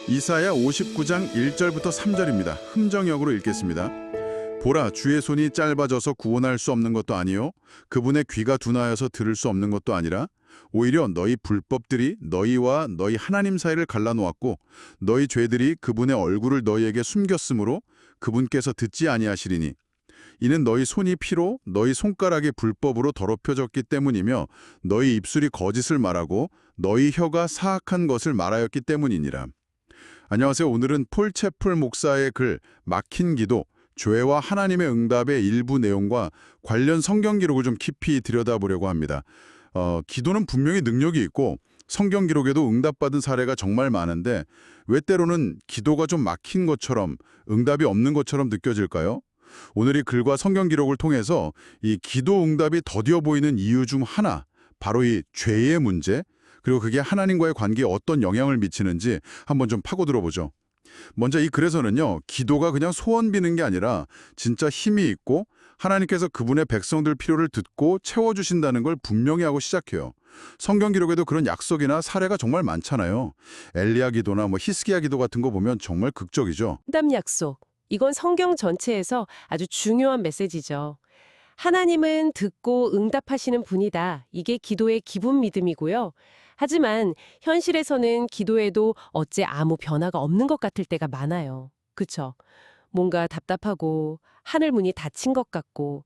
이사야 59장 1절부터 3절입니다. 함정역으로 읽겠습니다. 보라, 주의 손이 짧아져서 구원할 수 없는 것도 아니요 그분의 귀가 둔하여서 들을 수 없는 것도 아니라 오히려 너희 불법들이 너희와 너희 하나님 사이를 갈라놓았고 너희 죄들이 그분의 얼굴을 너희에게 숨겼으므로 그분께서 듣지 아니하시리니 이는 너희 손이 피로 너희 손가락이 불법으로 더럽혀졌기 때문이며 너희 입술이 거짓을 말하고 너희 혀가 사악한 것을 말하였기 때문이니라. 안녕하세요. 오늘은 폴 채플 목사의 글 막힌 기도, 죄와 하나님의 응답의 일부 내용과 관련 성경 기록을 좀 깊이 들여다보려고 합니다. 기도는 분명히 능력이 있고 성경 기록에도 응답받은 사례가 정말 많은데 왜 때로는 기도가 좀 막힌 것처럼 응답이 없는 것처럼 느껴질까요? 오늘 이 글과 성경 기록을 통해서 이 기도 응답이 더디어 보이는 이유 중 하나, 바로 이 죄의 문제, 그리고 그게 하나님과의 관계에 어떤 영향을 미치는지 한번 좀 파고들어 보죠. 먼저 이 글에서는요, 기도가 그냥 소원 비는 게 아니라 진짜 힘이 있고 하나님께서 그분의 백성들 필요를 듣고 채워주신다는 걸 분명히 하고 시작해요. 성경 기록에도 그런 약속이나 사례가 정말 많잖아요. 엘리야 기도나 히스기야 기도 같은 거 보면 정말 극적이죠. 응답 약속. 이건 성경 전체에서 아주 중요한 메시지죠. 하나님은 듣고 응답하시는 분이다. 이게 기도의 기본 믿음이고요. 하지만 현실에서는 기도에도 어째 아무 변화가 없는 것 같을 때가 많아요. 그쵸? 뭔가 답답하고 하늘 문이 닫힌 것 같고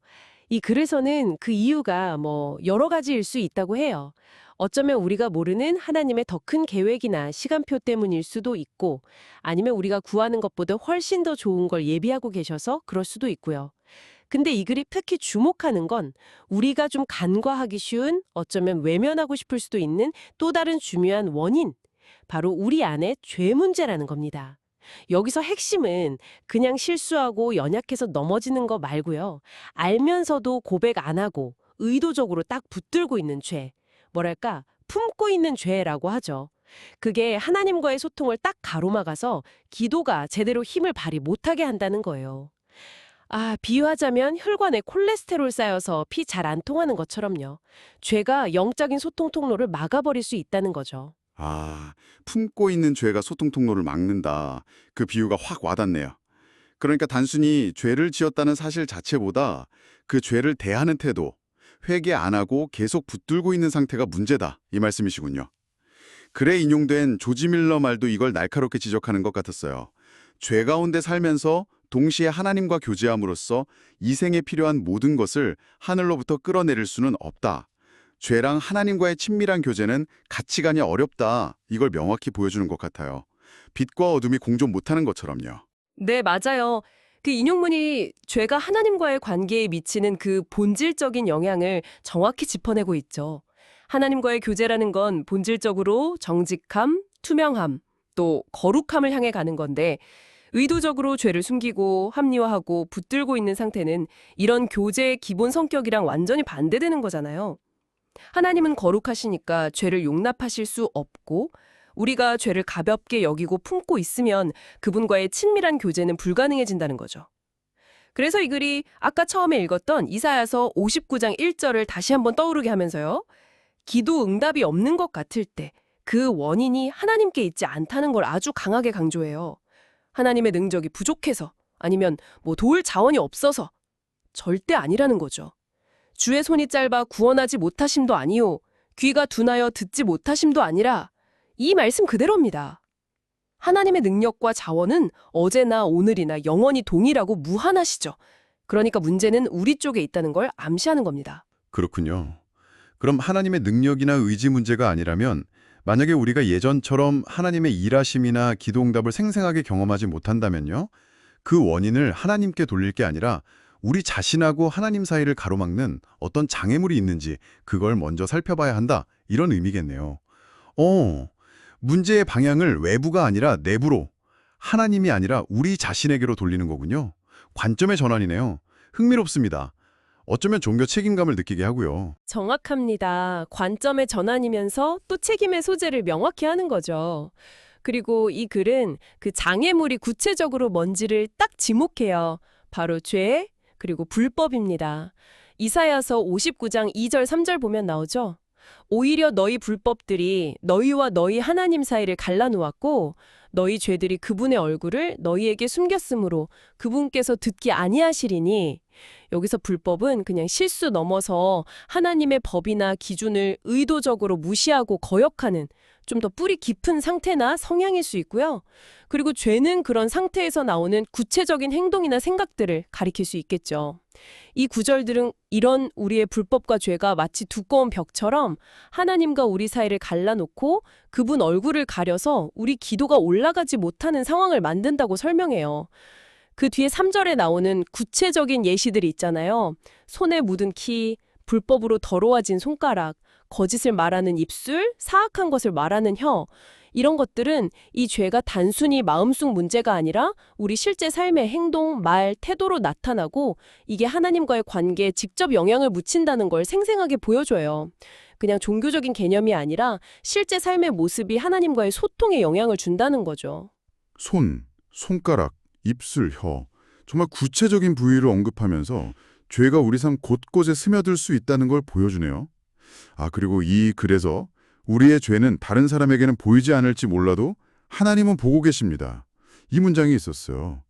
이 글에서는 그 이유가 여러 가지일 수 있다고 해요. 어쩌면 우리가 모르는 하나님의 더 큰 계획이나 시간표 때문일 수도 있고 아니면 우리가 구하는 것보다 훨씬 더 좋은 걸 예비하고 계셔서 그럴 수도 있고요. 근데 이 글이 특히 주목하는 건 우리가 좀 간과하기 쉬운 어쩌면 외면하고 싶을 수도 있는 또 다른 중요한 원인, 바로 우리 안에 죄 문제라는 겁니다. 여기서 핵심은 그냥 실수하고 연약해서 넘어지는 거 말고요. 알면서도 고백 안 하고 의도적으로 딱 붙들고 있는 죄, 뭐랄까 품고 있는 죄라고 하죠. 그게 하나님과의 소통을 딱 가로막아서 기도가 제대로 힘을 발휘 못하게 한다는 거예요. 비유하자면 혈관에 콜레스테롤 쌓여서 피 잘 안 통하는 것처럼요. 죄가 영적인 소통 통로를 막아버릴 수 있다는 거죠. 품고 있는 죄가 소통 통로를 막는다. 그 비유가 확 와닿네요. 그러니까 단순히 죄를 지었다는 사실 자체보다 그 죄를 대하는 태도, 회개 안 하고 계속 붙들고 있는 상태가 문제다. 이 말씀이시군요. 글에 인용된 조지 밀러 말도 이걸 날카롭게 지적하는 것 같았어요. 죄 가운데 살면서 동시에 하나님과 교제함으로써 이 생에 필요한 모든 것을 하늘로부터 끌어내릴 수는 없다. 죄랑 하나님과의 친밀한 교제는 같이 가냐 어렵다. 이걸 명확히 보여주는 것 같아요. 빛과 어둠이 공존 못하는 것처럼요. 네, 맞아요. 그 인용문이 죄가 하나님과의 관계에 미치는 그 본질적인 영향을 정확히 짚어내고 있죠. 하나님과의 교제라는 건 본질적으로 정직함, 투명함, 또 거룩함을 향해 가는 건데 의도적으로 죄를 숨기고 합리화하고 붙들고 있는 상태는 이런 교제의 기본 성격이랑 완전히 반대되는 거잖아요. 하나님은 거룩하시니까 죄를 용납하실 수 없고 우리가 죄를 가볍게 여기고 품고 있으면 그분과의 친밀한 교제는 불가능해진다는 거죠. 그래서 이 글이 아까 처음에 읽었던 이사야서 59장 1절을 다시 한번 떠오르게 하면서요. 기도 응답이 없는 것 같을 때 그 원인이 하나님께 있지 않다는 걸 아주 강하게 강조해요. 하나님의 능력이 부족해서 아니면 도울 자원이 없어서 절대 아니라는 거죠. 주의 손이 짧아 구원하지 못하심도 아니요 귀가 둔하여 듣지 못하심도 아니라 이 말씀 그대로입니다. 하나님의 능력과 자원은 어제나 오늘이나 영원히 동일하고 무한하시죠. 그러니까 문제는 우리 쪽에 있다는 걸 암시하는 겁니다. 그렇군요. 그럼 하나님의 능력이나 의지 문제가 아니라면 만약에 우리가 예전처럼 하나님의 일하심이나 기도응답을 생생하게 경험하지 못한다면요? 그 원인을 하나님께 돌릴 게 아니라 우리 자신하고 하나님 사이를 가로막는 어떤 장애물이 있는지 그걸 먼저 살펴봐야 한다. 이런 의미겠네요. 문제의 방향을 외부가 아니라 내부로, 하나님이 아니라 우리 자신에게로 돌리는 거군요. 관점의 전환이네요. 흥미롭습니다. 어쩌면 종교 책임감을 느끼게 하고요. 정확합니다. 관점의 전환이면서 또 책임의 소재를 명확히 하는 거죠. 그리고 이 글은 그 장애물이 구체적으로 뭔지를 딱 지목해요. 바로 죄, 그리고 불법입니다. 이사야서 59장 2절 3절 보면 나오죠. 오히려 너희 불법들이 너희와 너희 하나님 사이를 갈라놓았고 너희 죄들이 그분의 얼굴을 너희에게 숨겼으므로 그분께서 듣기 아니하시리니 여기서 불법은 그냥 실수 넘어서 하나님의 법이나 기준을 의도적으로 무시하고 거역하는 좀 더 뿌리 깊은 상태나 성향일 수 있고요. 그리고 죄는 그런 상태에서 나오는 구체적인 행동이나 생각들을 가리킬 수 있겠죠. 이 구절들은 이런 우리의 불법과 죄가 마치 두꺼운 벽처럼 하나님과 우리 사이를 갈라놓고 그분 얼굴을 가려서 우리 기도가 올라가지 못하는 상황을 만든다고 설명해요. 그 뒤에 3절에 나오는 구체적인 예시들이 있잖아요. 손에 묻은 키, 불법으로 더러워진 손가락, 거짓을 말하는 입술, 사악한 것을 말하는 혀, 이런 것들은 이 죄가 단순히 마음속 문제가 아니라 우리 실제 삶의 행동, 말, 태도로 나타나고 이게 하나님과의 관계에 직접 영향을 미친다는 걸 생생하게 보여줘요. 그냥 종교적인 개념이 아니라 실제 삶의 모습이 하나님과의 소통에 영향을 준다는 거죠. 손, 손가락, 입술, 혀. 정말 구체적인 부위를 언급하면서 죄가 우리 삶 곳곳에 스며들 수 있다는 걸 보여주네요. 그리고 이 글에서 우리의 죄는 다른 사람에게는 보이지 않을지 몰라도 하나님은 보고 계십니다. 이 문장이 있었어요.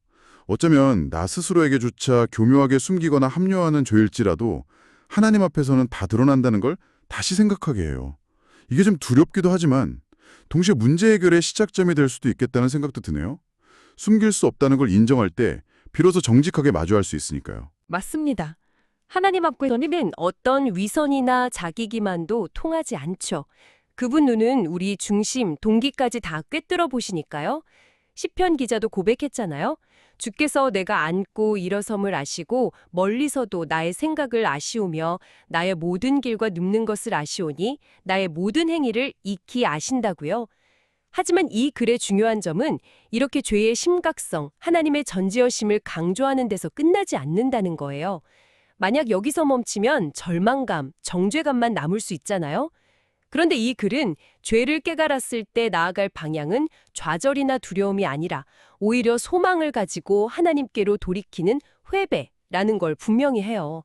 어쩌면 나 스스로에게조차 교묘하게 숨기거나 합리화하는 죄일지라도 하나님 앞에서는 다 드러난다는 걸 다시 생각하게 해요. 이게 좀 두렵기도 하지만 동시에 문제 해결의 시작점이 될 수도 있겠다는 생각도 드네요. 숨길 수 없다는 걸 인정할 때 비로소 정직하게 마주할 수 있으니까요. 맞습니다. 하나님 앞에서는 어떤 위선이나 자기 기만도 통하지 않죠. 그분 눈은 우리 중심, 동기까지 다 꿰뚫어 보시니까요. 시편 기자도 고백했잖아요. 주께서 내가 앉고 일어섬을 아시고 멀리서도 나의 생각을 아시오며 나의 모든 길과 눕는 것을 아시오니 나의 모든 행위를 익히 아신다고요. 하지만 이 글의 중요한 점은 이렇게 죄의 심각성, 하나님의 전지하심을 강조하는 데서 끝나지 않는다는 거예요. 만약 여기서 멈추면 절망감, 정죄감만 남을 수 있잖아요. 그런데 이 글은 죄를 깨달았을 때 나아갈 방향은 좌절이나 두려움이 아니라 오히려 소망을 가지고 하나님께로 돌이키는 회개라는 걸 분명히 해요.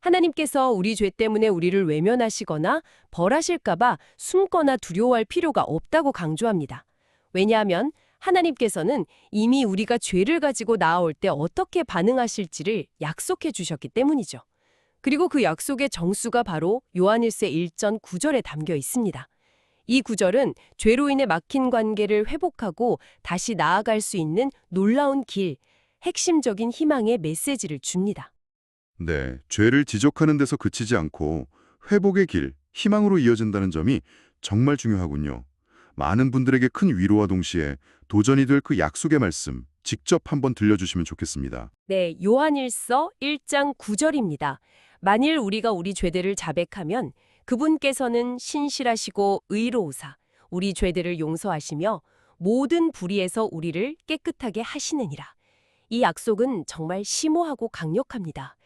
하나님께서 우리 죄 때문에 우리를 외면하시거나 벌하실까 봐 숨거나 두려워할 필요가 없다고 강조합니다. 왜냐하면 하나님께서는 이미 우리가 죄를 가지고 나아올 때 어떻게 반응하실지를 약속해 주셨기 때문이죠. 그리고 그 약속의 정수가 바로 요한일서 1장 9절에 담겨 있습니다. 이 구절은 죄로 인해 막힌 관계를 회복하고 다시 나아갈 수 있는 놀라운 길, 핵심적인 희망의 메시지를 줍니다. 네, 죄를 지적하는 데서 그치지 않고 회복의 길, 희망으로 이어진다는 점이 정말 중요하군요. 많은 분들에게 큰 위로와 동시에 도전이 될 그 약속의 말씀 직접 한번 들려주시면 좋겠습니다. 네, 요한일서 1장 9절입니다. 만일 우리가 우리 죄들을 자백하면 그분께서는 신실하시고 의로우사 우리 죄들을 용서하시며 모든 불의에서 우리를 깨끗하게 하시느니라. 이 약속은 정말 심오하고 강력합니다.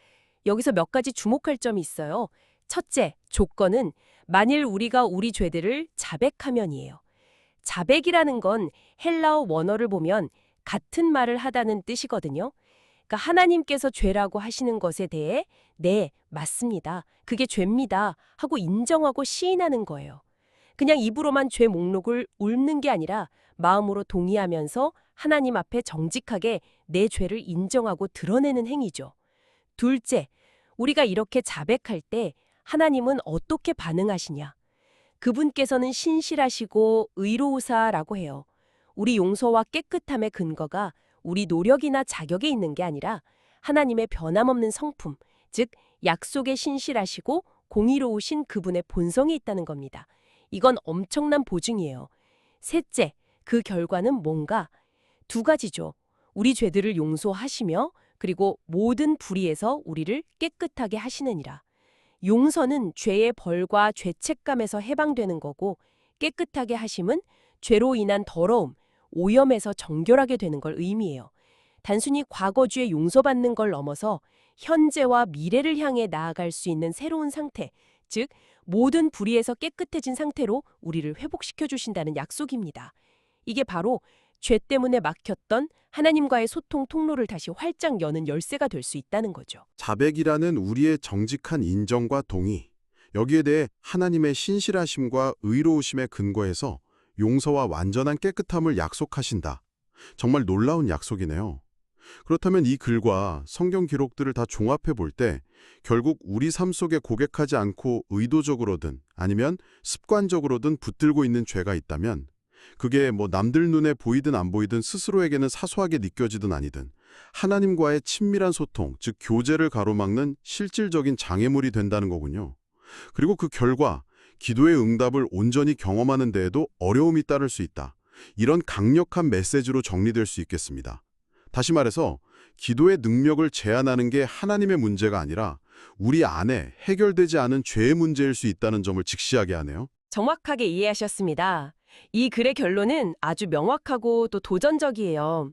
여기서 몇 가지 주목할 점이 있어요. 첫째, 조건은 만일 우리가 우리 죄들을 자백하면이에요. 자백이라는 건 헬라어 원어를 보면 같은 말을 하다는 뜻이거든요. 그러니까 하나님께서 죄라고 하시는 것에 대해 네, 맞습니다. 그게 죄입니다. 하고 인정하고 시인하는 거예요. 그냥 입으로만 죄 목록을 읊는 게 아니라 마음으로 동의하면서 하나님 앞에 정직하게 내 죄를 인정하고 드러내는 행위죠. 둘째, 우리가 이렇게 자백할 때 하나님은 어떻게 반응하시냐? 그분께서는 신실하시고 의로우사라고 해요. 우리 용서와 깨끗함의 근거가 우리 노력이나 자격에 있는 게 아니라 하나님의 변함없는 성품, 즉 약속에 신실하시고 공의로우신 그분의 본성이 있다는 겁니다. 이건 엄청난 보증이에요. 셋째, 그 결과는 뭔가? 두 가지죠. 우리 죄들을 용서하시며 그리고 모든 불의에서 우리를 깨끗하게 하시느니라. 용서는 죄의 벌과 죄책감에서 해방되는 거고 깨끗하게 하심은 죄로 인한 더러움, 오염에서 정결하게 되는 걸 의미해요. 단순히 과거주에 용서받는 걸 넘어서 현재와 미래를 향해 나아갈 수 있는 새로운 상태, 즉 모든 불의에서 깨끗해진 상태로 우리를 회복시켜 주신다는 약속입니다. 이게 바로 죄 때문에 막혔던 하나님과의 소통 통로를 다시 활짝 여는 열쇠가 될 수 있다는 거죠. 자백이라는 우리의 정직한 인정과 동의, 여기에 대해 하나님의 신실하심과 의로우심에 근거해서 용서와 완전한 깨끗함을 약속하신다. 정말 놀라운 약속이네요. 그렇다면 이 글과 성경 기록들을 다 종합해 볼 때 결국 우리 삶 속에 고백하지 않고 의도적으로든 아니면 습관적으로든 붙들고 있는 죄가 있다면 그게 뭐 남들 눈에 보이든 안 보이든 스스로에게는 사소하게 느껴지든 아니든 하나님과의 친밀한 소통, 즉 교제를 가로막는 실질적인 장애물이 된다는 거군요. 그리고 그 결과 기도의 응답을 온전히 경험하는 데에도 어려움이 따를 수 있다. 이런 강력한 메시지로 정리될 수 있겠습니다. 다시 말해서 기도의 능력을 제한하는 게 하나님의 문제가 아니라 우리 안에 해결되지 않은 죄의 문제일 수 있다는 점을 직시하게 하네요. 정확하게 이해하셨습니다. 이 글의 결론은 아주 명확하고 또 도전적이에요.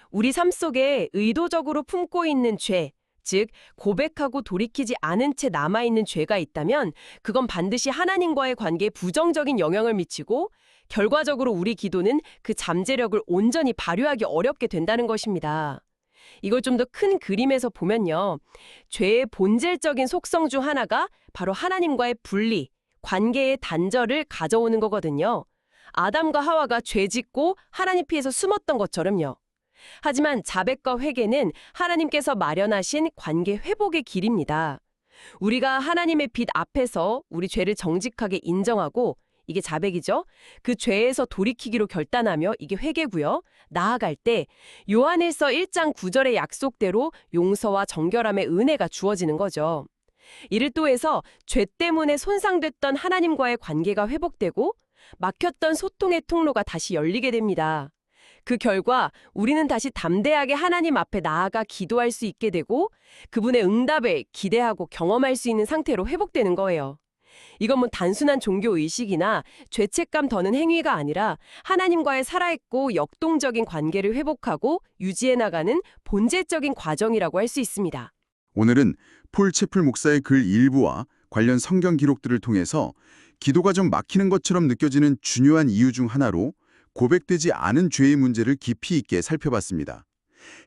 우리 삶 속에 의도적으로 품고 있는 죄, 즉 고백하고 돌이키지 않은 채 남아있는 죄가 있다면 그건 반드시 하나님과의 관계에 부정적인 영향을 미치고 결과적으로 우리 기도는 그 잠재력을 온전히 발휘하기 어렵게 된다는 것입니다. 이걸 좀 더 큰 그림에서 보면요. 죄의 본질적인 속성 중 하나가 바로 하나님과의 분리, 관계의 단절을 가져오는 거거든요. 아담과 하와가 죄 짓고 하나님 피해서 숨었던 것처럼요. 하지만 자백과 회개는 하나님께서 마련하신 관계 회복의 길입니다. 우리가 하나님의 빛 앞에서 우리 죄를 정직하게 인정하고 이게 자백이죠. 그 죄에서 돌이키기로 결단하며 이게 회개고요. 나아갈 때 요한일서 1장 9절의 약속대로 용서와 정결함의 은혜가 주어지는 거죠. 이를 또해서 죄 때문에 손상됐던 하나님과의 관계가 회복되고 막혔던 소통의 통로가 다시 열리게 됩니다. 그 결과 우리는 다시 담대하게 하나님 앞에 나아가 기도할 수 있게 되고 그분의 응답을 기대하고 경험할 수 있는 상태로 회복되는 거예요. 이건 뭐 단순한 종교 의식이나 죄책감 더는 행위가 아니라 하나님과의 살아있고 역동적인 관계를 회복하고 유지해 나가는 본질적인 과정이라고 할 수 있습니다. 오늘은 폴 채플 목사의 글 일부와 관련 성경 기록들을 통해서 기도가 좀 막히는 것처럼 느껴지는 중요한 이유 중 하나로 고백되지 않은 죄의 문제를 깊이 있게 살펴봤습니다.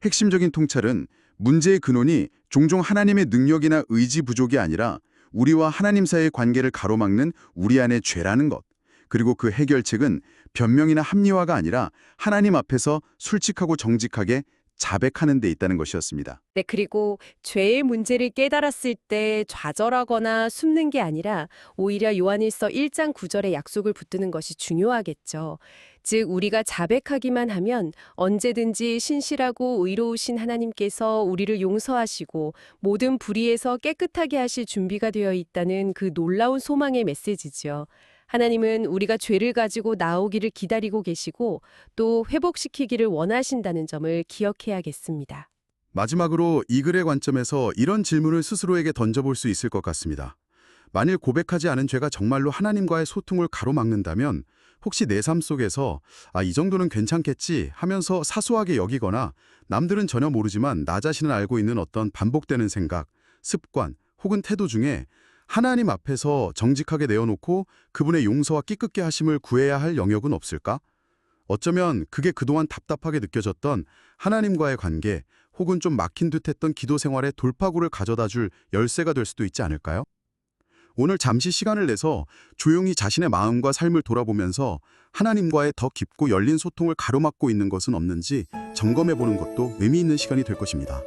핵심적인 통찰은 문제의 근원이 종종 하나님의 능력이나 의지 부족이 아니라 우리와 하나님 사이의 관계를 가로막는 우리 안의 죄라는 것. 그리고 그 해결책은 변명이나 합리화가 아니라 하나님 앞에서 솔직하고 정직하게 자백하는 데 있다는 것이었습니다. 네, 그리고 죄의 문제를 깨달았을 때 좌절하거나 숨는 게 아니라 오히려 요한일서 1장 9절의 약속을 붙드는 것이 중요하겠죠. 즉 우리가 자백하기만 하면 언제든지 신실하고 의로우신 하나님께서 우리를 용서하시고 모든 불의에서 깨끗하게 하실 준비가 되어 있다는 그 놀라운 소망의 메시지죠. 하나님은 우리가 죄를 가지고 나오기를 기다리고 계시고 또 회복시키기를 원하신다는 점을 기억해야겠습니다. 마지막으로 이 글의 관점에서 이런 질문을 스스로에게 던져볼 수 있을 것 같습니다. 만일 고백하지 않은 죄가 정말로 하나님과의 소통을 가로막는다면 혹시 내 삶 속에서 이 정도는 괜찮겠지 하면서 사소하게 여기거나 남들은 전혀 모르지만 나 자신은 알고 있는 어떤 반복되는 생각, 습관 혹은 태도 중에 하나님 앞에서 정직하게 내어놓고 그분의 용서와 끼끗게 하심을 구해야 할 영역은 없을까? 어쩌면 그게 그동안 답답하게 느껴졌던 하나님과의 관계 혹은 좀 막힌 듯했던 기도 생활의 돌파구를 가져다 줄 열쇠가 될 수도 있지 않을까요? 오늘 잠시 시간을 내서 조용히 자신의 마음과 삶을 돌아보면서 하나님과의 더 깊고 열린 소통을 가로막고 있는 것은 없는지 점검해보는 것도 의미 있는 시간이 될 것입니다.